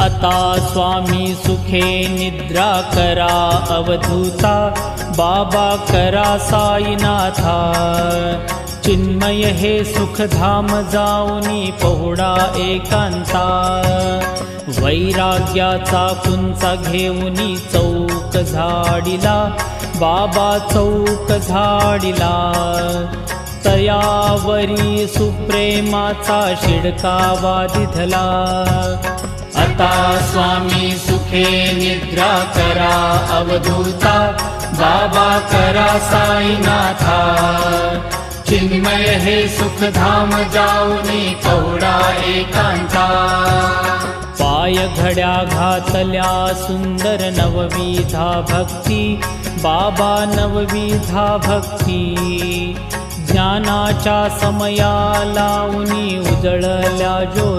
आता स्वामी सुखे निद्रा करा अवधूता, बाबा करा साईनाथा। चिन्मय हे सुखधाम जाऊनी पहुडा एकांता, वैराग्याचा कुंचा घेऊनी चौक झाडिला, बाबा चौक झाडिला। तयावरी सुप्रेमाचा शिडकावा दिधला, आता स्वामी सुखे निद्रा करा अवधूता, बाबा करा साईनाथा। चिन्मय हे सुखधाम जाऊनी पहुडा एकांता, पाय घड्या घातल्या सुंदर नवविधा भक्ती, बाबा नवविधा भक्ती। ज्ञानाच्या समया लावूनी उजळल्या ज्योती,